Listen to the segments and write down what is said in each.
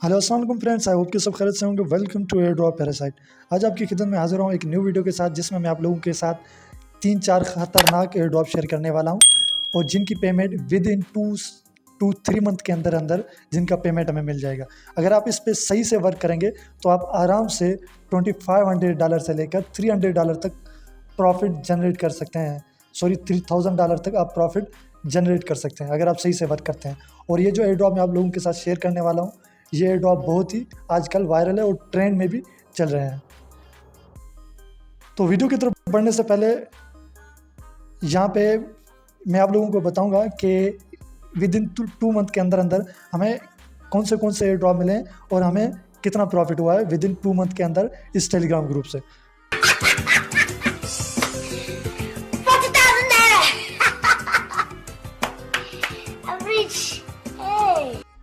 Hello अस्सलाम वालेकुम friends, I hope कि सब खैरियत से होंगे। Welcome to airdrop parasite. आज आपकी खिदमत में हाजिर हूँ एक न्यू वीडियो के साथ, जिसमें मैं आप लोगों के साथ 3-4 खतरनाक एयर ड्रॉप शेयर करने वाला हूँ और जिनकी payment with in 2 to 3 month के अंदर अंदर जिनका पेमेंट हमें मिल जाएगा। अगर आप इस पर सही से वर्क करेंगे तो आप आराम से $2500 से लेकर $300 तक प्रॉफिट जनरेट कर सकते हैं। सॉरी, $3000 तक आप प्रॉफिट जनरेट कर सकते हैं अगर आप सही से वर्क करते हैं। और ये जो एयर ड्रॉप मैं आप लोगों के साथ शेयर करने वाला हूँ, ये एयर ड्रॉप बहुत ही आजकल वायरल है और ट्रेंड में भी चल रहे हैं। तो वीडियो की तरफ बढ़ने से पहले यहाँ पे मैं आप लोगों को बताऊंगा कि विद इन 2 मंथ के अंदर अंदर हमें कौन से एयर ड्रॉप मिले हैं और हमें कितना प्रॉफिट हुआ है विद इन 2 मंथ के अंदर इस टेलीग्राम ग्रुप से।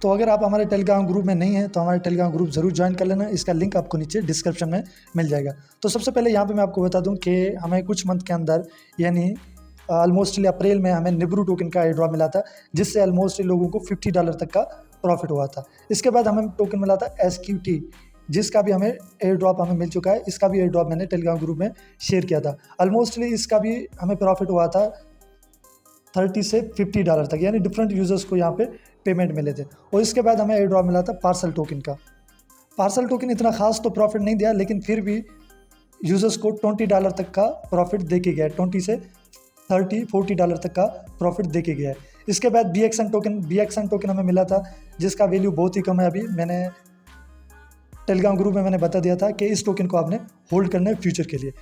तो अगर आप हमारे टेलीग्राम ग्रुप में नहीं हैं तो हमारे टेलीग्राम ग्रुप ज़रूर ज्वाइन कर लेना। इसका लिंक आपको नीचे डिस्क्रिप्शन में मिल जाएगा। तो सबसे पहले यहाँ पे मैं आपको बता दूं कि हमें कुछ मंथ के अंदर यानी ऑलमोस्टली अप्रैल में हमें निब्रू टोकन का एयर ड्रॉप मिला था, जिससे ऑलमोस्टली लोगों को $50 तक का प्रॉफिट हुआ था। इसके बाद हमें टोकन मिला था SQT, जिसका भी हमें एयर ड्रॉप हमें मिल चुका है। इसका भी एयर ड्रॉप मैंने टेलीग्राम ग्रुप में शेयर किया था। ऑलमोस्टली इसका भी हमें प्रॉफिट हुआ था $30 से $50 तक, यानी डिफरेंट यूजर्स को यहाँ पे पेमेंट मिले थे। और इसके बाद हमें एयर ड्रॉप मिला था पार्सल टोकन का। पार्सल टोकन इतना खास तो प्रॉफिट नहीं दिया, लेकिन फिर भी यूजर्स को $20 तक का प्रॉफिट दे के गया है। 20 से $30-40 तक का प्रॉफिट दे के गया है। इसके बाद BXN टोकन हमें मिला था, जिसका वैल्यू बहुत ही कम है। अभी मैंने टेलीग्राम ग्रुप में मैंने बता दिया था कि इस टोकन को आपने होल्ड करना है फ्यूचर के लिए।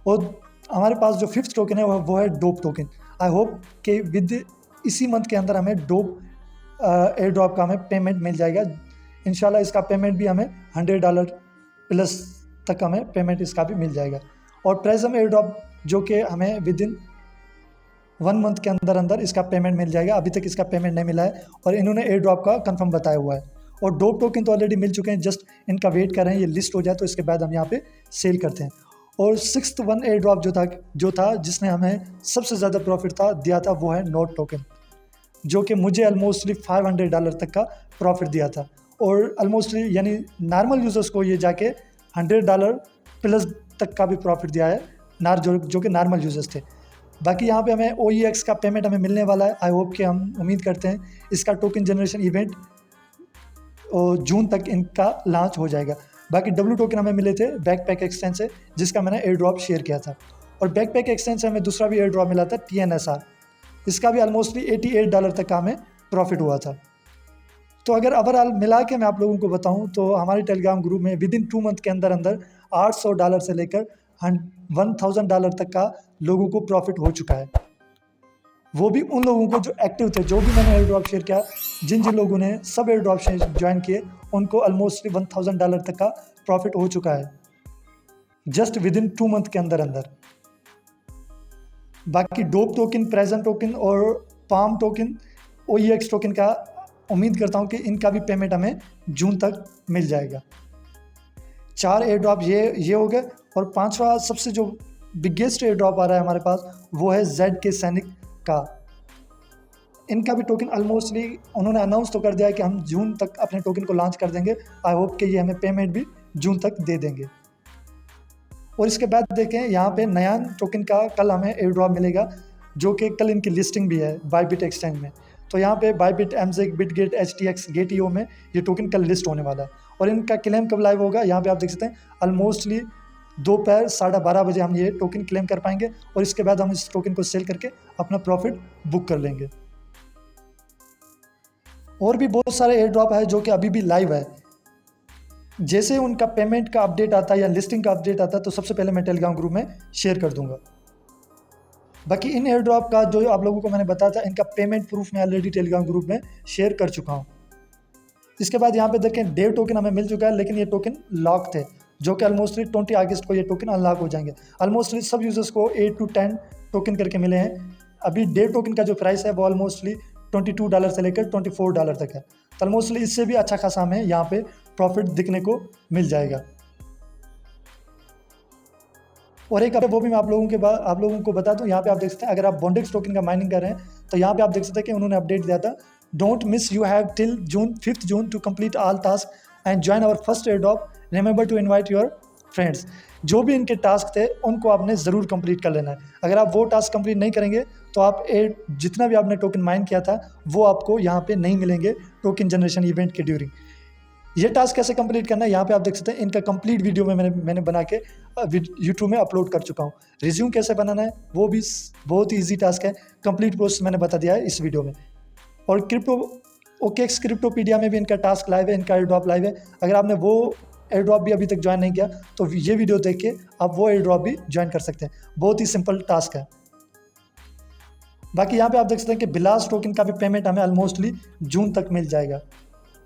और हमारे पास जो 5th टोकन है वो है डोप टोकन। आई होप कि विद इसी मंथ के अंदर हमें डोप एयर ड्रॉप का हमें पेमेंट मिल जाएगा। इंशाल्लाह इसका पेमेंट भी हमें $100 प्लस तक हमें पेमेंट इसका भी मिल जाएगा। और प्रेजम एयर ड्रॉप जो कि हमें विद इन 1 मंथ के अंदर अंदर इसका पेमेंट मिल जाएगा। अभी तक इसका पेमेंट नहीं मिला है और इन्होंने एयर ड्रॉप का कंफर्म बताया हुआ है। और डोप टोकन तो ऑलरेडी मिल चुके हैं, जस्ट इनका वेट कर रहे हैं ये लिस्ट हो जाए तो इसके बाद हम यहाँ पे सेल करते हैं। और 6th वन एयर ड्रॉप जो था जिसने हमें सबसे ज़्यादा प्रॉफिट दिया था वो है नोट टोकन, जो कि मुझे ऑलमोस्टली $500 तक का प्रॉफिट दिया था। और ऑलमोस्टली यानी नॉर्मल यूज़र्स को ये जाके $100 प्लस तक का भी प्रॉफिट दिया है, जो कि नॉर्मल यूज़र्स थे। बाकी यहाँ पे हमें OEX का पेमेंट हमें मिलने वाला है। आई होप कि हम उम्मीद करते हैं इसका टोकन जनरेशन इवेंट और जून तक इनका लॉन्च हो जाएगा। बाकी W टोकन हमें मिले थे बैकपैक एक्सचेंज से, जिसका मैंने एयर ड्रॉप शेयर किया था। और बैकपैक एक्सचेंज से हमें दूसरा भी एयर ड्रॉप मिला था TNSR। इसका भी ऑलमोस्टली $88 तक का हमें प्रॉफिट हुआ था। तो अगर ओवरऑल मिला के मैं आप लोगों को बताऊं तो हमारे टेलीग्राम ग्रुप में विद इन 2 मंथ के अंदर अंदर $800 से लेकर $1000 तक का लोगों को प्रॉफिट हो चुका है। वो भी उन लोगों को जो एक्टिव थे, जो भी मैंने एयर ड्रॉप शेयर किया, जिन लोगों ने सब एयर ड्रॉप ज्वाइन किए, उनको ऑलमोस्टली $1000 तक का प्रॉफिट हो चुका है जस्ट विद इन 2 मंथ के अंदर अंदर। बाकी डोप टोकन, प्रेजेंट टोकन और पाम टोकन, OEX टोकन का उम्मीद करता हूं कि इनका भी पेमेंट हमें जून तक मिल जाएगा। 4 एयर ड्रॉप ये हो गए। और 5वां सबसे जो बिगेस्ट एयर ड्रॉप आ रहा है हमारे पास वो है ZK सैनिक का। इनका भी टोकन ऑलमोस्टली उन्होंने अनाउंस तो कर दिया है कि हम जून तक अपने टोकन को लॉन्च कर देंगे। आई होप कि ये हमें पेमेंट भी जून तक दे देंगे। और इसके बाद देखें यहाँ पे नयान टोकन का कल हमें एयर ड्रॉप मिलेगा, जो कि कल इनकी लिस्टिंग भी है बायबिट एक्सचेंज में। तो यहाँ पे बायबिट, MZEK, बिटगेट, HTX, गेटियो में ये टोकन कल लिस्ट होने वाला है। और इनका क्लेम कब लाइव होगा, यहाँ पे आप देख सकते हैं ऑलमोस्टली दोपहर 12:30 बजे हम ये टोकन क्लेम कर पाएंगे। और इसके बाद हम इस टोकन को सेल करके अपना प्रॉफिट बुक कर लेंगे। और भी बहुत सारे एयर ड्रॉप है जो कि अभी भी लाइव है। जैसे उनका पेमेंट का अपडेट आता है या लिस्टिंग का अपडेट आता है तो सबसे पहले मैं टेलीग्राम ग्रुप में शेयर कर दूंगा। बाकी इन एयर ड्रॉप का जो आप लोगों को मैंने बताया था, इनका पेमेंट प्रूफ मैं ऑलरेडी टेलीग्राम ग्रुप में शेयर कर चुका हूँ। इसके बाद यहाँ पे देखें डेव टोकन हमें मिल चुका है, लेकिन ये टोकन लॉक थे, जो कि ऑलमोस्टली 20 अगस्त को ये टोकन अनलॉक हो जाएंगे। ऑलमोस्टली सब यूजर्स को 8 to 10 टोकन करके मिले हैं। अभी डेव टोकन का जो प्राइस है वो ऑलमोस्टली $22 से लेकर $24 तक है। तो ऑलमोस्टली इससे भी अच्छा खासा हमें यहाँ पे प्रॉफिट दिखने को मिल जाएगा। और एक वो भी मैं आप लोगों को बता दूं, यहाँ पे आप देख सकते हैं अगर आप बॉन्डेक्स टोकन का माइनिंग कर रहे हैं तो यहाँ पे आप देख सकते हैं कि उन्होंने अपडेट दिया था, don't miss, you have till 5th June to complete all task and join our first airdrop. Remember to invite your friends. जो भी इनके टास्क थे उनको आपने ज़रूर कंप्लीट कर लेना है। अगर आप वो टास्क कंप्लीट नहीं करेंगे तो आप जितना भी आपने टोकन माइन किया था वो आपको यहाँ पे नहीं मिलेंगे टोकन जनरेशन इवेंट के ड्यूरिंग। ये टास्क कैसे कंप्लीट करना है यहाँ पे आप देख सकते हैं। इनका कंप्लीट वीडियो में मैंने बना के यूट्यूब में अपलोड कर चुका हूँ। रिज्यूम कैसे बनाना है वो भी बहुत ही ईजी टास्क है, कंप्लीट प्रोसेस मैंने बता दिया है इस वीडियो में। और OKX क्रिप्टोपीडिया में भी इनका टास्क लाइव है, इनका एयर ड्रॉप लाइव है। अगर आपने वो एयर ड्रॉप भी अभी तक ज्वाइन नहीं किया तो ये वीडियो देख के आप वो एयर ड्रॉप भी ज्वाइन कर सकते हैं। बहुत ही सिंपल टास्क है। बाकी यहाँ पे आप देख सकते हैं कि बिलास टोकन का भी पेमेंट हमें ऑलमोस्टली जून तक मिल जाएगा,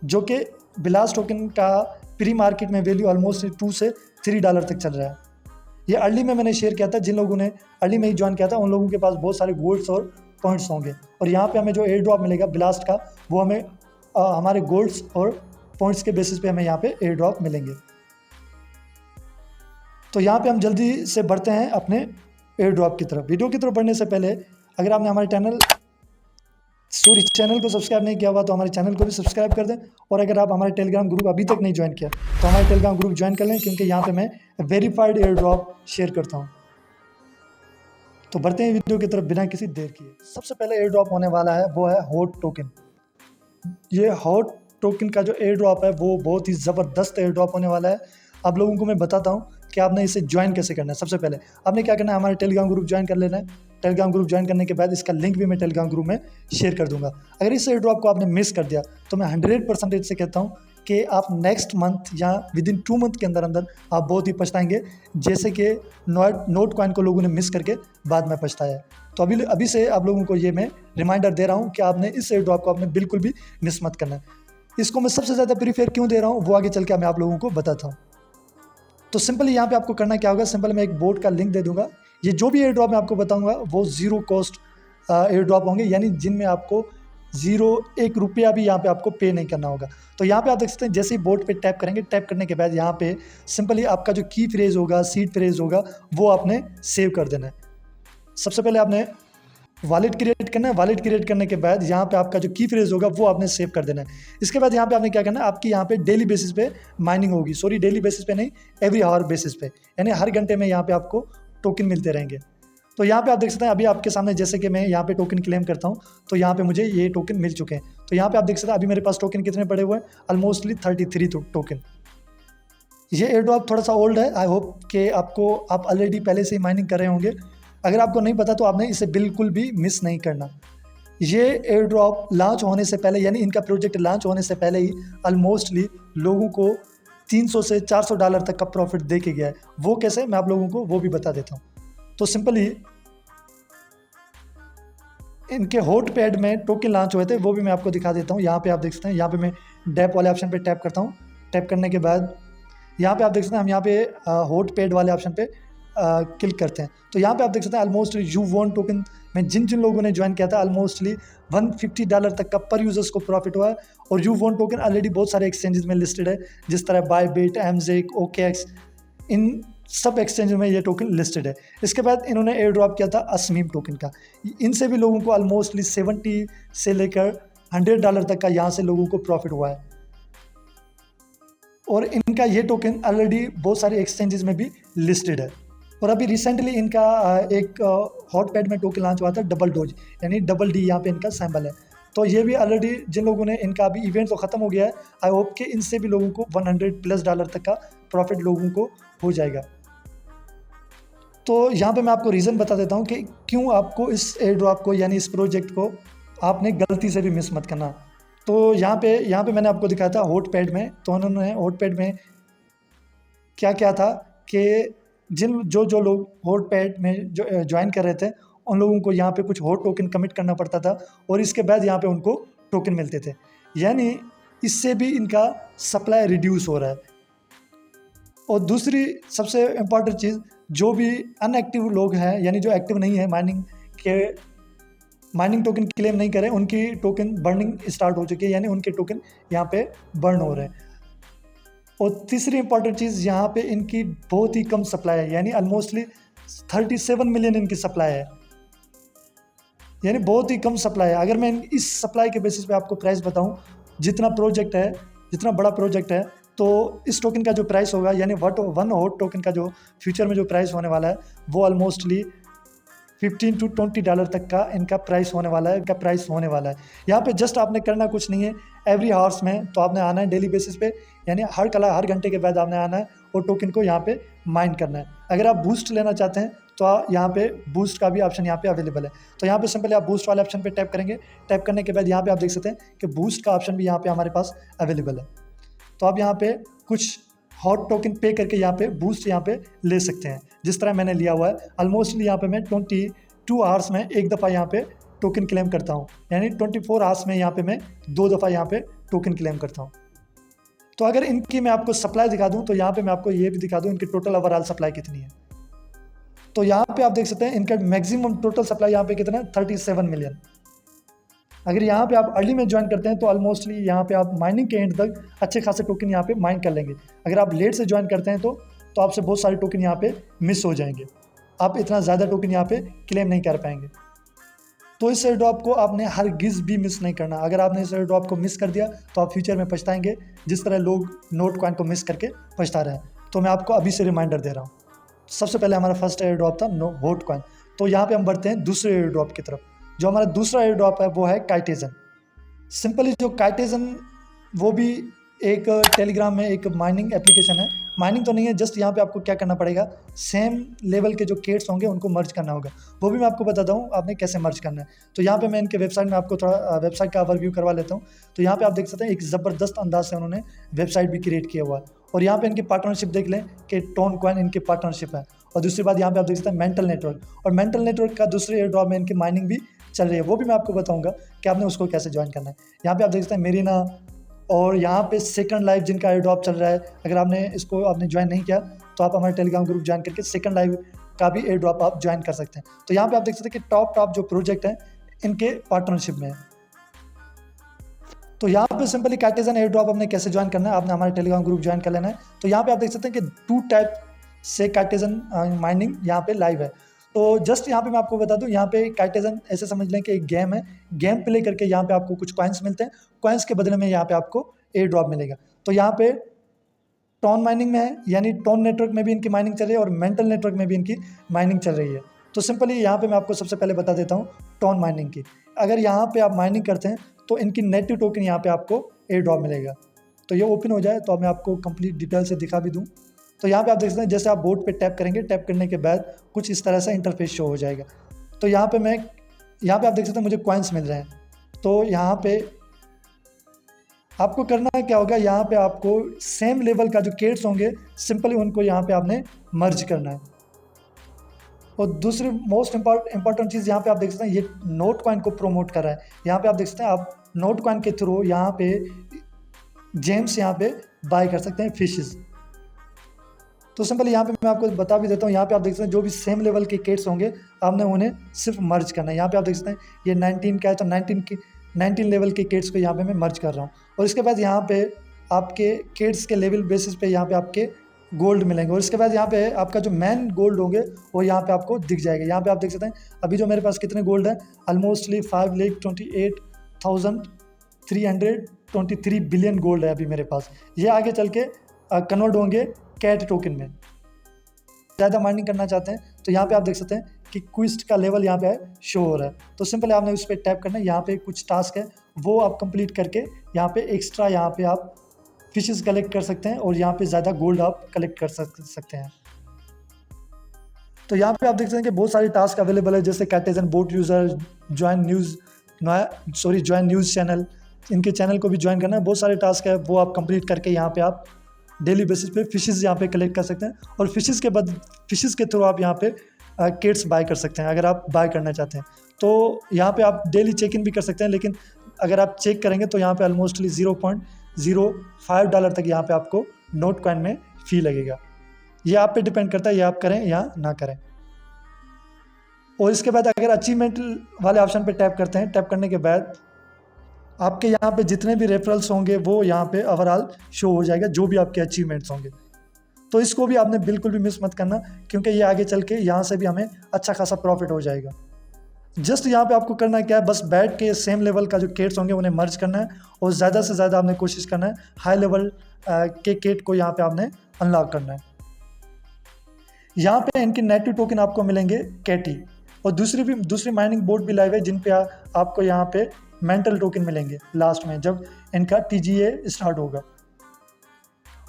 जो कि बिलास टोकन का प्री मार्केट में वैल्यू ऑलमोस्ट $2 से $3 तक चल रहा है। ये अर्ली में मैंने शेयर किया था, जिन लोगों ने अर्ली में ही ज्वाइन किया था उन लोगों के पास बहुत सारे गोल्ड्स और पॉइंट्स होंगे। और यहाँ पे हमें जो एयर ड्रॉप मिलेगा बिलास्ट का वो हमें हमारे गोल्ड्स और पॉइंट्स के बेसिस पे हमें यहाँ पे एयर ड्रॉप मिलेंगे। तो यहाँ पे हम जल्दी से बढ़ते हैं अपने एयर ड्रॉप की तरफ। वीडियो की तरफ बढ़ने से पहले अगर आपने हमारे चैनल को सब्सक्राइब नहीं किया हुआ तो हमारे चैनल को भी सब्सक्राइब कर दें। और अगर आप हमारे टेलीग्राम ग्रुप अभी तक नहीं ज्वाइन किया तो हमारे टेलीग्राम ग्रुप ज्वाइन कर लें, क्योंकि यहाँ पे मैं वेरीफाइड एयर ड्रॉप शेयर करता हूँ। तो बढ़ते हैं वीडियो की तरफ बिना किसी देर किए। सबसे पहले एयर ड्रॉप होने वाला है वो है हॉट टोकन। ये हॉट टोकन का जो एयर ड्रॉप है वो बहुत ही ज़बरदस्त एयर ड्रॉप होने वाला है। आप लोगों को मैं बताता हूँ कि आपने इसे ज्वाइन कैसे करना है। सबसे पहले आपने क्या करना है, हमारे टेलीग्राम ग्रुप ज्वाइन कर लेना है। टेलीग्राम ग्रुप ज्वाइन करने के बाद इसका लिंक भी मैं टेलीग्राम ग्रुप में शेयर कर दूंगा। अगर इस एयर ड्रॉप को आपने मिस कर दिया तो मैं 100% से कहता हूँ कि आप नेक्स्ट मंथ या विदिन 2 मंथ के अंदर आप बहुत ही पछताएंगे, जैसे कि नोट कॉइन को लोगों ने मिस करके बाद में पछताया। तो अभी से आप लोगों को ये मैं रिमाइंडर दे रहा हूँ कि आपने इस एयर ड्रॉप को आपने बिल्कुल भी मिस मत करना है। इसको मैं सबसे ज़्यादा प्रीफेयर क्यों दे रहा हूँ वो आगे चल के मैं आप लोगों को बताता हूँ। तो सिंपली यहाँ पे आपको करना क्या होगा, सिंपल मैं एक बोर्ड का लिंक दे दूंगा। ये जो भी एयर ड्रॉप मैं आपको बताऊंगा वो 0 कॉस्ट एयर ड्रॉप होंगे, यानी जिनमें आपको 1 रुपया भी यहाँ पे आपको पे नहीं करना होगा। तो यहाँ पे आप देख सकते हैं जैसे ही बोर्ड पे टैप करेंगे, टैप करने के बाद यहाँ पे सिंपली आपका जो की फ्रेज होगा, सीड फ्रेज होगा, वो आपने सेव कर देना है। सबसे पहले आपने वॉलेट क्रिएट करना है। वॉलेट क्रिएट करने के बाद यहाँ पे आपका जो की फ्रेज होगा वो आपने सेव कर देना है। इसके बाद यहाँ पे आपने क्या करना है, आपकी यहाँ पे डेली बेसिस पे माइनिंग होगी। सॉरी, डेली बेसिस पे नहीं, एवरी आवर बेसिस पे, यानी हर घंटे में यहाँ पे आपको टोकन मिलते रहेंगे। तो यहाँ पे आप देख सकते हैं अभी आपके सामने जैसे कि मैं यहाँ पे टोकन क्लेम करता हूँ तो यहाँ पे मुझे ये टोकन मिल चुके हैं। तो यहाँ पे आप देख सकते हैं अभी मेरे पास टोकन कितने पड़े हुए हैं, ऑलमोस्टली 33 टोकन। ये एयर ड्रॉप थोड़ा सा ओल्ड है, आई होप कि आप ऑलरेडी पहले से ही माइनिंग कर रहे होंगे। अगर आपको नहीं पता तो आपने इसे बिल्कुल भी मिस नहीं करना। ये एयर ड्रॉप लॉन्च होने से पहले, यानी इनका प्रोजेक्ट लॉन्च होने से पहले ही ऑलमोस्टली लोगों को $300 से $400 तक का प्रॉफिट दे के गया है। वो कैसे, मैं आप लोगों को वो भी बता देता हूँ। तो सिंपली इनके हॉट पैड में टोकन लॉन्च हुए थे, वो भी मैं आपको दिखा देता हूँ। यहाँ पे आप देख सकते हैं, यहाँ पे मैं डैप वाले ऑप्शन पे टैप करता हूँ। टैप करने के बाद यहाँ पे आप देख सकते हैं हम यहाँ पे हॉट पैड वाले ऑप्शन पे क्लिक करते हैं। तो यहाँ पे आप देख सकते हैं ऑलमोस्ट U1 टोकन में जिन लोगों ने ज्वाइन किया था ऑलमोस्टली $150 तक का पर यूजर्स को प्रॉफिट हुआ है। और U1 टोकन ऑलरेडी बहुत सारे एक्सचेंजेस में लिस्टेड है, जिस तरह बायबिट, एमजेक, OKX, इन सब एक्सचेंज में ये टोकन लिस्टेड है। इसके बाद इन्होंने एयर ड्रॉप किया था असमीम टोकन का। इनसे भी लोगों को ऑलमोस्टली 70 से लेकर $100 तक का यहाँ से लोगों को प्रॉफिट हुआ है। और इनका ये टोकन ऑलरेडी बहुत सारे एक्सचेंजेस में भी लिस्टेड है। और अभी रिसेंटली इनका एक हॉट पैड में टोकन लॉन्च हुआ था डबल डोज, यानी डबल डी यहाँ पे इनका सिंबल है। तो ये भी ऑलरेडी जिन लोगों ने, इनका अभी इवेंट तो ख़त्म हो गया है, आई होप कि इनसे भी लोगों को $100+ तक का प्रॉफिट लोगों को हो जाएगा। तो यहाँ पे मैं आपको रीज़न बता देता हूँ कि क्यों आपको इस एयर ड्रॉप को, यानी इस प्रोजेक्ट को आपने गलती से भी मिस मत करना। तो यहाँ पे मैंने आपको दिखाया था हॉट पैड में। तो उन्होंने हॉट पैड में क्या क्या था कि जो लोग हॉट पैड में जो ज्वाइन कर रहे थे उन लोगों को यहाँ पे कुछ हॉट टोकन कमिट करना पड़ता था और इसके बाद यहाँ पे उनको टोकन मिलते थे, यानी इससे भी इनका सप्लाई रिड्यूस हो रहा है। और दूसरी सबसे इम्पॉर्टेंट चीज़, जो भी अनएक्टिव लोग हैं, यानी जो एक्टिव नहीं है, माइनिंग टोकन क्लेम नहीं करें, उनकी टोकन बर्निंग स्टार्ट हो चुकी है, यानी उनके टोकन यहाँ पे बर्न हो रहे हैं। और तीसरी इंपॉर्टेंट चीज़, यहाँ पे इनकी बहुत ही कम सप्लाई है, यानी ऑलमोस्टली 37 मिलियन इनकी सप्लाई है, यानी बहुत ही कम सप्लाई है। अगर मैं इस सप्लाई के बेसिस पे आपको प्राइस बताऊं, जितना बड़ा प्रोजेक्ट है, तो इस टोकन का जो प्राइस होगा यानी वन हॉट टोकन का जो फ्यूचर में जो प्राइस होने वाला है वो ऑलमोस्टली $15 to $20 तक का इनका प्राइस होने वाला है। यहाँ पे जस्ट आपने करना कुछ नहीं है, एवरी हावर्स में तो आपने आना है डेली बेसिस पे, यानी हर घंटे के बाद आपने आना है और टोकन को यहाँ पे माइन करना है। अगर आप बूस्ट लेना चाहते हैं तो यहाँ पे बूस्ट का भी ऑप्शन यहाँ पे अवेलेबल है। तो यहाँ पे सिंपली आप बूस्ट वाले ऑप्शन पे टैप करेंगे। टैप करने के बाद यहाँ पे आप देख सकते हैं कि बूस्ट का ऑप्शन भी यहाँ पे हमारे पास अवेलेबल है। तो आप यहाँ पे कुछ हॉट टोकन पे करके यहाँ पे बूस्ट यहाँ पे ले सकते हैं, जिस तरह मैंने लिया हुआ है। ऑलमोस्टली यहाँ पे मैं 22 आवर्स में एक दफ़ा यहाँ पे टोकन क्लेम करता हूँ, यानी 24 आवर्स में यहाँ पे मैं 2 दफ़ा यहाँ पे टोकन क्लेम करता हूँ। तो अगर इनकी मैं आपको सप्लाई दिखा दूँ तो यहाँ पे मैं आपको ये भी दिखा दूँ इनकी टोटल ओवरऑल सप्लाई कितनी है। तो यहाँ पे आप देख सकते हैं इनका मैक्सिमम टोटल सप्लाई यहाँ पे कितना है, 37 मिलियन। अगर यहाँ पे आप अर्ली में ज्वाइन करते हैं तो ऑलमोस्टली यहाँ पे आप माइनिंग के एंड तक अच्छे खासे टोकन यहाँ पे माइन कर लेंगे। अगर आप लेट से ज्वाइन करते हैं तो आपसे बहुत सारे टोकन यहाँ पे मिस हो जाएंगे, आप इतना ज़्यादा टोकन यहाँ पे क्लेम नहीं कर पाएंगे। तो इस एयरड्रॉप को आपने हरगिज़ भी मिस नहीं करना। अगर आपने इस एयरड्रॉप को मिस कर दिया तो आप फ्यूचर में पछताएंगे, जिस तरह लोग नोट कॉइन को मिस करके पछता रहे हैं। तो मैं आपको अभी से रिमाइंडर दे रहा हूँ। सबसे पहले हमारा फर्स्ट एयरड्रॉप था हॉट कॉइन। तो यहाँ पे हम बढ़ते हैं दूसरे एयरड्रॉप की तरफ। जो हमारा दूसरा एयरड्रॉप है वो है काइटेजन। सिंपली जो काइटेजन वो भी एक टेलीग्राम में एक माइनिंग एप्लीकेशन है। माइनिंग तो नहीं है, जस्ट यहाँ पे आपको क्या करना पड़ेगा, सेम लेवल के जो केट्स होंगे उनको मर्ज करना होगा। वो भी मैं आपको बताता हूँ आपने कैसे मर्ज करना है। तो यहाँ पे मैं इनके वेबसाइट में आपको थोड़ा वेबसाइट का ओवरव्यू करवा लेता हूँ। तो यहाँ पे आप देख सकते हैं एक ज़बरदस्त अंदाज से उन्होंने वेबसाइट भी क्रिएट किया हुआ है। और यहाँ पे इनकी पार्टनरशिप देख लें कि टोन कॉइन इनकी पार्टनरशिप है। और दूसरी बात यहाँ पे आप देख सकते हैं मेंटल नेटवर्क, और मेंटल नेटवर्क का दूसरे एयरड्रॉप में इनकी माइनिंग भी चल रही है। वो भी मैं आपको बताऊंगा कि आपने उसको कैसे ज्वाइन करना है। यहाँ पे आप देख सकते हैं मेरीना, और यहाँ पे सेकंड लाइफ जिनका एयरड्रॉप चल रहा है। अगर आपने ज्वाइन नहीं किया तो आप हमारे टेलीग्राम ग्रुप ज्वाइन करके सेकंड लाइफ का भी एयरड्रॉप आप ज्वाइन कर सकते हैं। तो यहाँ पे आप देख सकते हैं कि टॉप जो प्रोजेक्ट हैं इनके पार्टनरशिप में है। तो यहाँ पे सिंपली काइटेजन एयरड्रॉप आपने कैसे ज्वाइन करना है, आपने हमारे टेलीग्राम ग्रुप ज्वाइन कर लेना है। तो यहाँ पे आप देख सकते हैं कि 2 टाइप से काइटेजन माइनिंग यहाँ पे लाइव है। तो जस्ट यहाँ पे मैं आपको बता दूँ, यहाँ पे काइटेजन ऐसे समझ लें कि एक गेम है। गेम प्ले करके यहाँ पे आपको कुछ कॉइन्स मिलते हैं, कॉइन्स के बदले में यहाँ पे आपको एयर ड्रॉप मिलेगा। तो यहाँ पे टोन माइनिंग में है, यानी टोन नेटवर्क में भी इनकी माइनिंग चल रही है और मेंटल नेटवर्क में भी इनकी माइनिंग चल रही है। तो सिंपली यहाँ पे मैं आपको सबसे पहले बता देता हूँ टोन माइनिंग की। अगर यहाँ पे आप माइनिंग करते हैं तो इनकी नेटिव टोकन यहाँ पे आपको एयर ड्रॉप मिलेगा। तो ये ओपन हो जाए तो मैं आपको कंप्लीट डिटेल से दिखा भी दूँ। तो यहाँ पे आप देख सकते हैं जैसे आप बोर्ड पे टैप करेंगे, टैप करने के बाद कुछ इस तरह से इंटरफेस शो हो जाएगा। तो यहाँ पे आप देख सकते हैं मुझे कॉइन्स मिल रहे हैं। तो यहाँ पे आपको करना क्या होगा, यहाँ पे आपको सेम लेवल का जो केट्स होंगे सिंपली उनको यहाँ पे आपने मर्ज करना है। और दूसरी मोस्ट इंपॉर्टेंट चीज़ यहाँ पे आप देख सकते हैं ये नोट कॉइन को प्रमोट कर रहा है। यहाँ पे आप देख सकते हैं आप नोट कॉइन के थ्रू यहाँ पे जेम्स यहाँ पे बाय कर सकते हैं, फिशेस। तो सिंपली यहाँ पे मैं आपको बता भी देता हूँ, यहाँ पे आप देख सकते हैं जो भी सेम लेवल के केट्स होंगे आपने उन्हें सिर्फ मर्ज करना है। यहाँ पे आप देख सकते हैं ये 19 का है तो 19 लेवल के केट्स को यहाँ पे मैं मर्ज कर रहा हूँ। और इसके बाद यहाँ पे आपके केट्स के लेवल बेसिस पे यहाँ पे आपके गोल्ड मिलेंगे। और इसके बाद यहाँ पे आपका जो मेन गोल्ड होंगे वो यहाँ पे आपको दिख जाएगा। यहाँ पे आप देख सकते हैं अभी जो मेरे पास कितने गोल्ड है, ऑलमोस्टली 5,28,323 बिलियन गोल्ड है अभी मेरे पास। ये आगे चल के कन्वर्ट होंगे कैट टोकन में। ज़्यादा माइनिंग करना चाहते हैं तो यहाँ पे आप देख सकते हैं कि क्विस्ट का लेवल यहाँ पे शो हो रहा है। तो सिंपली आपने उस पर टैप करना है। यहाँ पे कुछ टास्क है वो आप कंप्लीट करके यहाँ पे एक्स्ट्रा यहाँ पे आप फिशेस कलेक्ट कर सकते हैं और यहाँ पे ज़्यादा गोल्ड आप कलेक्ट कर सकते हैं। तो यहाँ पे आप देख सकते हैं कि बहुत सारे टास्क अवेलेबल है, जैसे काइटेजन bot user, join news channel, इनके चैनल को भी ज्वाइन करना है। बहुत सारे टास्क है वो आप कंप्लीट करके यहाँ पे आप डेली बेसिस पे फिशेस यहाँ पे कलेक्ट कर सकते हैं। और फिशेस के थ्रू आप यहाँ पे किट्स बाय कर सकते हैं अगर आप बाय करना चाहते हैं। तो यहाँ पे आप डेली चेक इन भी कर सकते हैं, लेकिन अगर आप चेक करेंगे तो यहाँ पे ऑलमोस्टली $0.05 तक यहाँ पे आपको नोट कॉइन में फ़ी लगेगा। ये आप पे डिपेंड करता है, ये आप करें या ना करें। और इसके बाद अगर अचीवमेंट वाले ऑप्शन पे टैप करते हैं, टैप करने के बाद आपके यहाँ पे जितने भी रेफरल्स होंगे वो यहाँ पे ओवरऑल शो हो जाएगा, जो भी आपके अचीवमेंट्स होंगे। तो इसको भी आपने बिल्कुल भी मिस मत करना, क्योंकि ये आगे चल के यहाँ से भी हमें अच्छा खासा प्रॉफिट हो जाएगा। जस्ट यहाँ पे आपको करना क्या है, बस बैठ के सेम लेवल का जो केट्स होंगे उन्हें मर्ज करना है और ज़्यादा से ज़्यादा आपने कोशिश करना है हाई लेवल के केट को यहाँ पे आपने अनलॉक करना है। यहाँ पे इनके नेटिव टोकन आपको मिलेंगे कैटी, और दूसरी माइनिंग बोर्ड भी लाइव है जिन पे आपको यहाँ पे मेंटल टोकन मिलेंगे लास्ट में जब इनका TGA स्टार्ट होगा।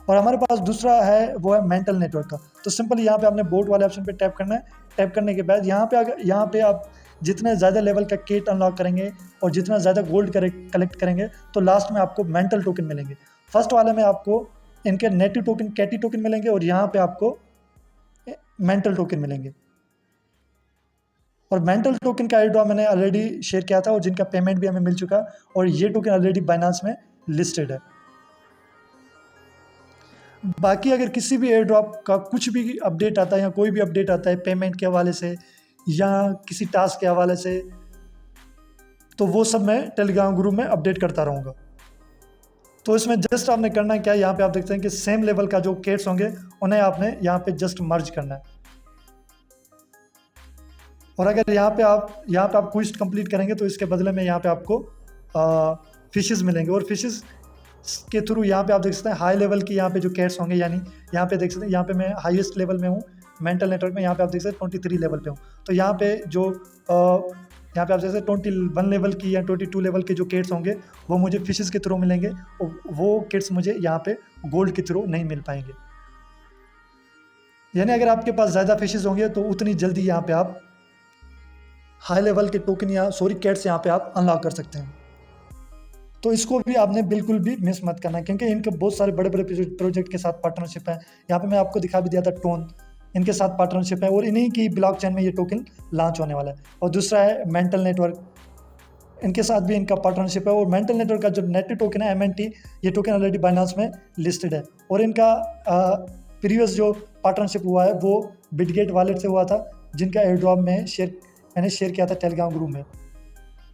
और हमारे पास दूसरा है वो है मेंटल नेटवर्क का। तो सिंपल यहाँ पे आपने बोट वाले ऑप्शन पे टैप करना है। टैप करने के बाद यहाँ पे आप जितने ज़्यादा लेवल का केट अनलॉक करेंगे और जितना ज़्यादा गोल्ड कलेक्ट करेंगे तो लास्ट में आपको मेंटल टोकन मिलेंगे। फर्स्ट वाले में आपको इनके नेटिव टोकन कैटी टोकन मिलेंगे और यहाँ पे आपको मेंटल टोकन मिलेंगे। और मेंटल टोकन का एयर ड्रॉप मैंने ऑलरेडी शेयर किया था और जिनका पेमेंट भी हमें मिल चुका, और ये टोकन ऑलरेडी बाइनांस में लिस्टेड है। बाकी अगर किसी भी एयर ड्रॉप का कुछ भी अपडेट आता है या कोई भी अपडेट आता है पेमेंट के हवाले से या किसी टास्क के हवाले से, तो वो सब मैं टेलीग्राम ग्रुप में अपडेट करता रहूँगा। तो इसमें जस्ट आपने करना है क्या, यहाँ पे आप देखते हैं कि सेम लेवल का जो केट्स होंगे उन्हें आपने यहाँ पे जस्ट मर्ज करना है। और अगर यहाँ पे आप क्विस्ट कंप्लीट करेंगे तो इसके बदले में यहाँ पे आपको फिशेस मिलेंगे, और फिशेस के थ्रू यहाँ पे आप देख सकते हैं हाई लेवल की यहाँ पे जो कैट्स होंगे, यानी यहाँ पे देख सकते हैं यहाँ पे मैं हाईएस्ट लेवल में हूँ मेंटल नेटवर्क में। यहाँ पे आप देख सकते हैं 23 लेवल पे हूँ। तो यहाँ पे जो यहाँ पे आप देख सकते हैं 21 लेवल की या 22 लेवल के जो कैट्स होंगे वो मुझे फिशेस के थ्रू मिलेंगे, और वो कैट्स मुझे यहाँ पे गोल्ड के थ्रू नहीं मिल पाएंगे। यानी अगर आपके पास ज़्यादा फिशेस होंगे तो उतनी जल्दी यहाँ पे आप हाई लेवल के टोकन या कैट्स यहाँ पे आप अनलॉक कर सकते हैं। तो इसको भी आपने बिल्कुल भी मिस मत करना, क्योंकि इनके बहुत सारे बड़े बड़े प्रोजेक्ट के साथ पार्टनरशिप है। यहाँ पे मैं आपको दिखा भी दिया था टोन, इनके साथ पार्टनरशिप है और इन्हीं की ब्लॉकचेन में ये टोकन लॉन्च होने वाला है। और दूसरा है मेंटल नेटवर्क, इनके साथ भी इनका पार्टनरशिप है। और मेंटल नेटवर्क का जो नेटिव टोकन है MNT, ये टोकन ऑलरेडी बाइनांस में लिस्टेड है। और इनका प्रीवियस जो पार्टनरशिप हुआ है वो बिटगेट वॉलेट से हुआ था, जिनका एयर ड्रॉप में मैंने शेयर किया था टेलीग्राम ग्रुप में।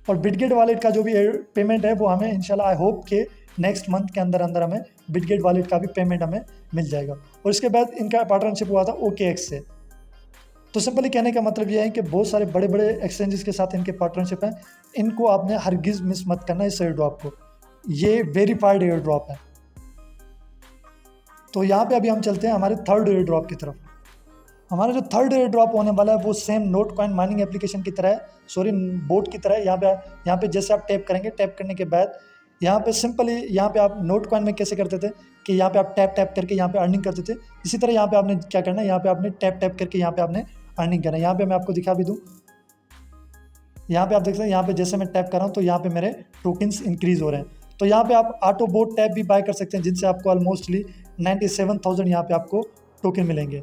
और बिटगेट वॉलेट का जो भी पेमेंट है वो हमें इंशाल्लाह आई होप के नेक्स्ट मंथ के अंदर हमें बिटगेट वॉलेट का भी पेमेंट हमें मिल जाएगा। और इसके बाद इनका पार्टनरशिप हुआ था OKX से। तो सिंपली कहने का मतलब यह है कि बहुत सारे बड़े बड़े एक्सचेंजेस के साथ इनके पार्टनरशिप हैं, इनको आपने हरगिज़ मिस मत करना इस एयर ड्रॉप को, ये वेरीफाइड एयर ड्रॉप है। तो यहाँ पे अभी हम चलते हैं हमारे थर्ड एयर ड्रॉप की तरफ। हमारा जो थर्ड एयर ड्रॉप होने वाला है वो same note coin mining application की तरह है, सॉरी बोट की तरह है। यहाँ पे जैसे आप टैप करेंगे, टैप करने के बाद यहाँ पे सिंपली यहाँ पे आप नोट कॉइन में कैसे करते थे कि यहाँ पे आप टैप करके यहाँ पे अर्निंग करते थे, इसी तरह यहाँ पे आपने क्या करना है, यहाँ पे आपने टैप करके यहाँ पे आपने अर्निंग करना है। यहाँ पे मैं आपको दिखा भी दूँ, यहाँ पे आप देख सकते हैं, यहाँ पे जैसे मैं टैप कर रहा हूँ तो यहाँ पे मेरे टोकन्स इंक्रीज हो रहे हैं। तो यहाँ पे आप ऑटो बोट टैप भी बाय कर सकते हैं, जिनसे आपको ऑलमोस्टली 97,000 यहाँ पे आपको टोकन मिलेंगे।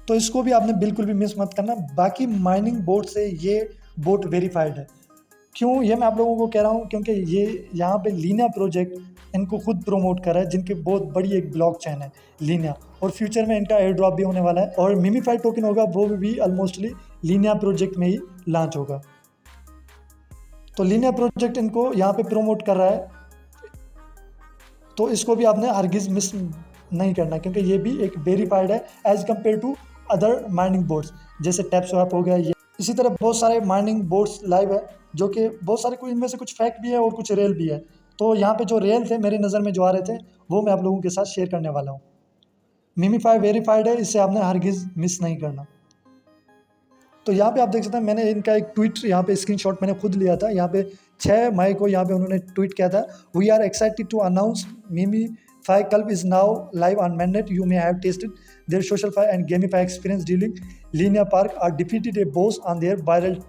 तो इसको भी आपने बिल्कुल भी मिस मत करना। बाकी माइनिंग बोट से ये बोट वेरीफाइड है। क्यों ये मैं आप लोगों को कह रहा हूँ, क्योंकि ये यहाँ पे लीनिया प्रोजेक्ट इनको खुद प्रमोट कर रहा है, जिनकी बहुत बड़ी एक ब्लॉक चेन है लीनिया, और फ्यूचर में इनका एयर ड्रॉप भी होने वाला है। और मिमीफाई टोकन होगा वो भी ऑलमोस्टली लीनिया प्रोजेक्ट में ही लॉन्च होगा। तो लीनिया प्रोजेक्ट इनको यहाँ पे प्रमोट कर रहा है, तो इसको भी आपने हरगिज़ मिस नहीं करना, क्योंकि ये भी एक वेरीफाइड है as compare to other mining boards, जैसे टैपस्वैप हो गया। ये इसी तरह बहुत सारे माइनिंग बोर्ड्स लाइव है, जो कि बहुत सारे इनमें से कुछ फैक्ट भी है और कुछ रियल भी है। तो यहाँ पे जो रियल थे मेरी नज़र में जो आ रहे थे वो मैं आप लोगों के साथ शेयर करने वाला हूँ। मिमीफाई वेरीफाइड है, इससे आपने हरगिज़ मिस नहीं करना। तो यहाँ पे आप देख सकते हैं, मैंने इनका एक ट्वीट यहाँ पे स्क्रीनशॉट मैंने खुद लिया था। यहाँ पे 6 मई को यहाँ पे उन्होंने ट्वीट किया था, we are excited to announce Mimify club is now live on mainnet. You may have tasted their socialify and gamify experience during Linear Park or defeated a boss on their viral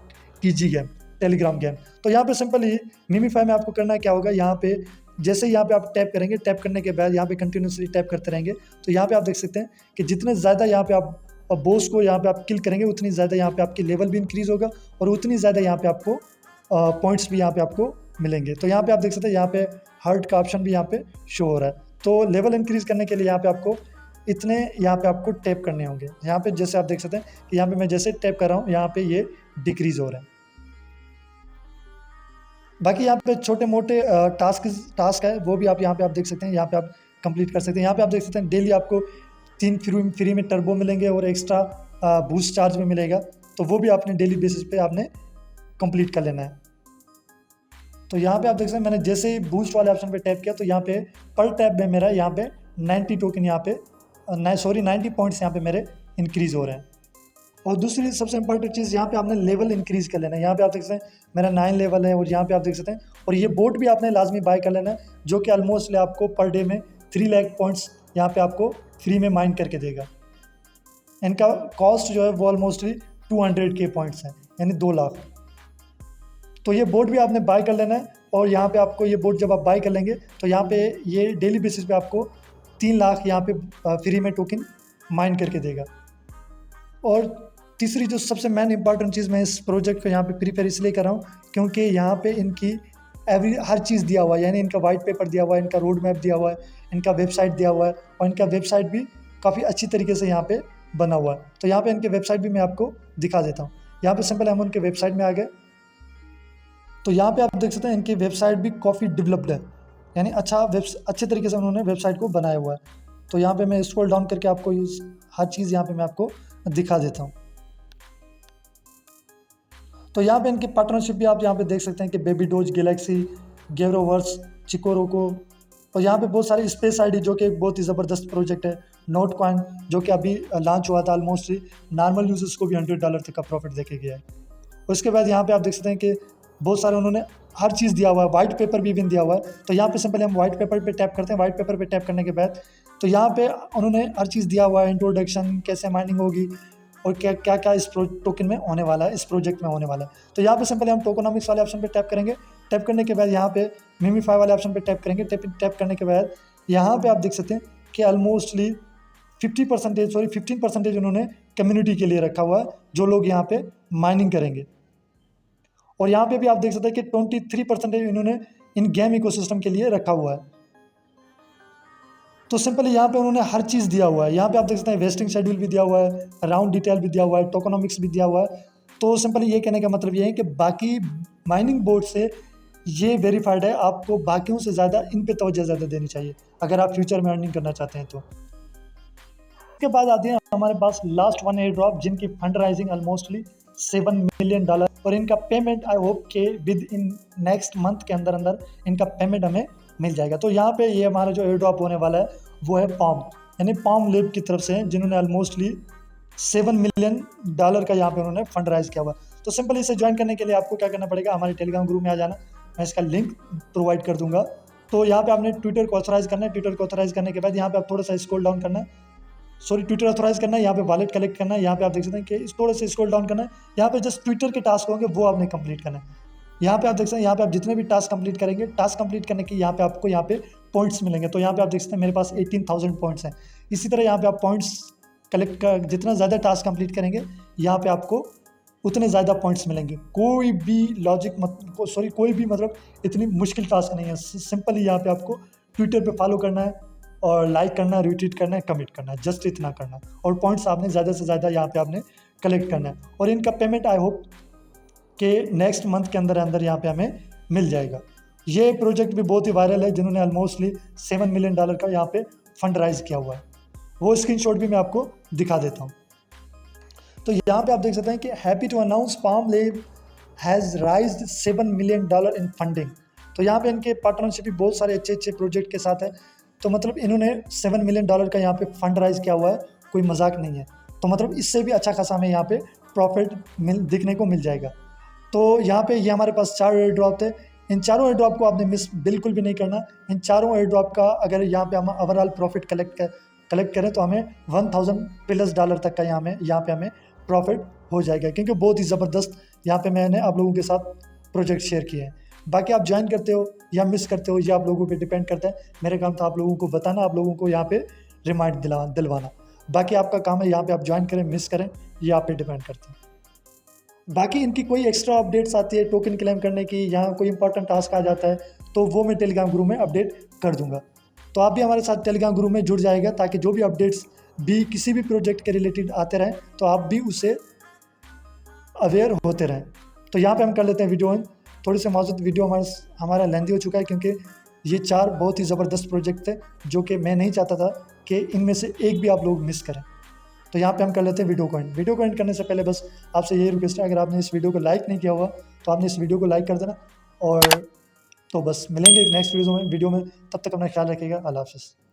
TG game, Telegram game. तो यहाँ पे simply मिमीफाई में आपको करना क्या होगा, यहाँ पे जैसे यहाँ पे आप टैप करेंगे, टैप करने के बाद यहाँ पे कंटिन्यूसली टैप करते रहेंगे, तो यहाँ पे आप देख सकते हैं कि जितने ज़्यादा यहाँ पे आप बॉस को यहाँ पे आप किल करेंगे उतनी ज़्यादा यहाँ पे आपकी लेवल भी इंक्रीज़ होगा और उतनी ज़्यादा यहाँ पे आपको पॉइंट्स भी यहाँ पे आपको मिलेंगे। तो यहाँ पे आप देख सकते हैं यहाँ पे हार्ट का ऑप्शन भी यहाँ पे शो हो रहा है। तो लेवल इंक्रीज़ करने के लिए यहाँ पे आपको इतने यहाँ पे आपको टैप करने होंगे। यहाँ पे जैसे आप देख सकते हैं कि यहाँ पे मैं जैसे टैप कर रहा हूँ यहाँ पे ये डिक्रीज़ हो रहा है। बाकी यहाँ पे छोटे मोटे टास्क है वो भी आप यहाँ पे आप देख सकते हैं, यहाँ पे आप कंप्लीट कर सकते हैं। यहाँ पे आप देख सकते हैं डेली आपको 3 फ्री में टर्बो मिलेंगे और एक्स्ट्रा बूस्ट चार्ज में मिलेगा, तो वो भी आपने डेली बेसिस पे आपने कंप्लीट कर लेना है। तो यहाँ पे आप देख सकते हैं मैंने जैसे ही बूस्ट वाले ऑप्शन पे टैप किया तो यहाँ पे पर टैप में मेरा यहाँ पे 90 टोकन यहाँ पे 90 पॉइंट्स यहाँ पे मेरे इंक्रीज़ हो रहे हैं। और दूसरी सबसे इंपॉर्टेंट चीज़, यहाँ पे आपने लेवल इंक्रीज़ कर लेना है। यहाँ पे आप देख सकते हैं मेरा 9 लेवल है, और यहाँ पे आप देख सकते हैं, और ये बोट भी आपने लाजमी बाय कर लेना है, जो कि ऑलमोस्ट आपको पर डे में 3 लाख पॉइंट्स यहाँ पे आपको फ्री में माइन करके देगा। इनका कॉस्ट जो है वो ऑलमोस्टली 200K पॉइंट्स हैं, यानी 2 लाख। तो ये बोट भी आपने बाय कर लेना है, और यहाँ पे आपको ये बोट जब आप बाय कर लेंगे तो यहाँ पे ये डेली बेसिस पे आपको 3 लाख यहाँ पे फ्री में टोकन माइन करके देगा। और तीसरी जो सबसे मेन इंपॉर्टेंट चीज़, मैं इस प्रोजेक्ट को यहाँ पे प्रीफेयर इसलिए कर रहा हूँ क्योंकि यहाँ पे इनकी हर चीज़ दिया हुआ है, यानी इनका वाइट पेपर दिया हुआ है, इनका रोड मैप दिया हुआ है, इनका वेबसाइट दिया हुआ है, और इनका वेबसाइट भी काफ़ी अच्छी तरीके से यहाँ पे बना हुआ है। तो यहाँ पे इनके वेबसाइट भी मैं आपको दिखा देता हूँ। यहाँ पे सिंपल हम उनके वेबसाइट में आ गए, तो यहाँ पे आप देख सकते हैं इनकी वेबसाइट भी काफ़ी डेवलप्ड है, यानी अच्छे तरीके से उन्होंने वेबसाइट को बनाया हुआ है। तो यहाँ पे मैं स्क्रॉल डाउन करके आपको हर चीज़ यहाँ पे मैं आपको दिखा देता हूँ। तो यहाँ पे इनकी पार्टनरशिप भी आप यहाँ पे देख सकते हैं कि बेबी डोज, गैलेक्सी, गेवरोवर्स, चिकोरोको, और यहाँ पे बहुत सारे स्पेस आईडी जो कि एक बहुत ही ज़बरदस्त प्रोजेक्ट है, नोट कॉइन जो कि अभी लॉन्च हुआ था, ऑलमोस्ट नॉर्मल यूजर्स को भी $100 तक का प्रॉफिट देके गया है। उसके बाद यहाँ पे आप देख सकते हैं कि बहुत सारे उन्होंने हर चीज़ दिया हुआ है, वाइट पेपर भी इवन दिया हुआ है। तो यहाँ पे सिंपल हम वाइट पेपर पे टैप करते हैं। वाइट पेपर पे टैप करने के बाद तो यहाँ पे उन्होंने हर चीज़ दिया हुआ है, इंट्रोडक्शन, कैसे माइनिंग होगी, और क्या क्या क्या इस टोकन में होने वाला है, इस प्रोजेक्ट में होने वाला है। तो यहाँ पे सिंपली हम टोकोनॉमिक्स वाले ऑप्शन पे टैप करेंगे। टैप करने के बाद यहाँ पे मिमीफाई वाले ऑप्शन पे टैप करेंगे। टैप करने के बाद यहाँ पे आप देख सकते हैं कि ऑलमोस्टली 15% उन्होंने कम्युनिटी के लिए रखा हुआ है, जो लोग यहाँ पे माइनिंग करेंगे। और यहाँ पे भी आप देख सकते हैं कि 23% इन्होंने इन गेम इकोसिस्टम के लिए रखा हुआ है। तो सिंपली यहाँ पे उन्होंने हर चीज़ दिया हुआ है। यहाँ पे आप देख सकते हैं वेस्टिंग शेड्यूल भी दिया हुआ है, राउंड डिटेल भी दिया हुआ है, टोकोनॉमिक्स भी दिया हुआ है। तो सिंपली ये कहने का मतलब ये है कि बाकी माइनिंग बोर्ड से ये वेरीफाइड है, आपको बाकियों से ज़्यादा इन पे तवज्जो ज़्यादा देनी चाहिए अगर आप फ्यूचर में अर्निंग करना चाहते हैं। तो इसके बाद आते हैं हमारे पास लास्ट वन एयर ड्रॉप, जिनकी फंड राइजिंग ऑलमोस्टली $7 मिलियन, और इनका पेमेंट आई होप के विद इन नेक्स्ट मंथ के अंदर अंदर इनका पेमेंट हमें मिल जाएगा। तो यहाँ पे ये हमारा जो एयर ड्रॉप होने वाला है वो है पाम, यानी पाम लैब की तरफ से, जिन्होंने ऑलमोस्टली $7 मिलियन का यहाँ पे उन्होंने फंड राइज किया हुआ। तो सिंपल इसे ज्वाइन करने के लिए आपको क्या करना पड़ेगा, हमारे टेलीग्राम ग्रुप में आ जाना, मैं इसका लिंक प्रोवाइड कर दूंगा। तो यहाँ पे आपने ट्विटर को ऑथराइज करना है। ट्विटर को ऑथराइज करने के बाद यहाँ पे आप थोड़ा सा स्क्रॉल डाउन करना है, ट्विटर ऑथराइज करना है, यहाँ पे वॉलेट कलेक्ट करना है। यहाँ पे आप देख सकते हैं कि थोड़ा सा स्क्रॉल डाउन करना है, यहाँ पे जस्ट ट्विटर के टास्क होंगे वो आपने कंप्लीट करना है। यहाँ पे आप देख सकते हैं, यहाँ पे आप जितने भी टास्क कंप्लीट करेंगे, टास्क कंप्लीट करने के यहाँ पे आपको यहाँ पे पॉइंट्स मिलेंगे। तो यहाँ पे आप देख सकते हैं मेरे पास 18,000 पॉइंट्स हैं। इसी तरह यहाँ पे आप पॉइंट्स कलेक्ट कर, जितना ज़्यादा टास्क कंप्लीट करेंगे यहाँ पे आपको उतने ज़्यादा पॉइंट्स मिलेंगे। कोई भी कोई भी मतलब इतनी मुश्किल टास्क नहीं है। सिंपली यहाँ पे आपको ट्विटर पे फॉलो करना है और लाइक करना है, रिट्वीट करना है, कमेंट करना है, जस्ट इतना करना है, और पॉइंट्स आपने ज़्यादा से ज़्यादा यहाँ पे आपने कलेक्ट करना है। और इनका पेमेंट आई होप कि नेक्स्ट मंथ के अंदर अंदर यहाँ पे हमें मिल जाएगा। ये प्रोजेक्ट भी बहुत ही वायरल है, जिन्होंने ऑलमोस्टली $7 मिलियन का यहाँ पे फंड राइज किया हुआ है। वो स्क्रीनशॉट भी मैं आपको दिखा देता हूँ। तो यहाँ पे आप देख सकते हैं कि happy to announce Palm Lab has raised $7 million in funding. तो यहाँ पे इनके पार्टनरशिप भी बहुत सारे अच्छे अच्छे प्रोजेक्ट के साथ है। तो मतलब इन्होंने $7 मिलियन का यहाँ पे फंड राइज किया हुआ है, कोई मजाक नहीं है। तो मतलब इससे भी अच्छा खासा हमें यहाँ पे प्रॉफिट दिखने को मिल जाएगा। तो यहाँ पे ये हमारे पास 4 एयर ड्रॉप थे। इन चारों एयर ड्रॉप को आपने मिस बिल्कुल भी नहीं करना। इन चारों एयर ड्रॉप का अगर यहाँ पे हम ओवरऑल प्रॉफिट कलेक्ट करें तो हमें $1,000+ तक का यहाँ पे हमें प्रॉफिट हो जाएगा, क्योंकि बहुत ही ज़बरदस्त यहाँ पे मैंने आप लोगों के साथ प्रोजेक्ट शेयर किए हैं। बाकी आप ज्वाइन करते हो या मिस करते हो, ये आप लोगों पे डिपेंड करता है। मेरे काम था आप लोगों को बताना, आप लोगों को यहाँ पे रिमाइंड दिलवाना। बाकी आपका काम है यहाँ पे आप ज्वाइन करें मिस करें, ये आप पे डिपेंड करते हैं। बाकी इनकी कोई एक्स्ट्रा अपडेट्स आती है टोकन क्लेम करने की, यहाँ कोई इंपॉर्टेंट टास्क आ जाता है तो वो मैं टेलीग्राम ग्रुप में अपडेट कर दूंगा। तो आप भी हमारे साथ टेलीग्राम ग्रुप में जुड़ जाएगा, ताकि जो भी अपडेट्स भी किसी भी प्रोजेक्ट के रिलेटेड आते रहें तो आप भी उससे अवेयर होते रहें। तो यहाँ पे हम कर लेते हैं वीडियो। थोड़ी सी मौजूद वीडियो हमारा लेंदी हो चुका है, क्योंकि ये 4 बहुत ही ज़बरदस्त प्रोजेक्ट थे जो कि मैं नहीं चाहता था कि इनमें से एक भी आप लोग मिस करें। तो यहाँ पे हम कर लेते हैं वीडियो को एंड करने से पहले बस आपसे यही रिक्वेस्ट है, अगर आपने इस वीडियो को लाइक नहीं किया हुआ तो आपने इस वीडियो को लाइक कर देना। और तो बस मिलेंगे एक नेक्स्ट वीडियो में। तब तक अपना ख्याल रखिएगा। अल्लाह हाफ़िज़।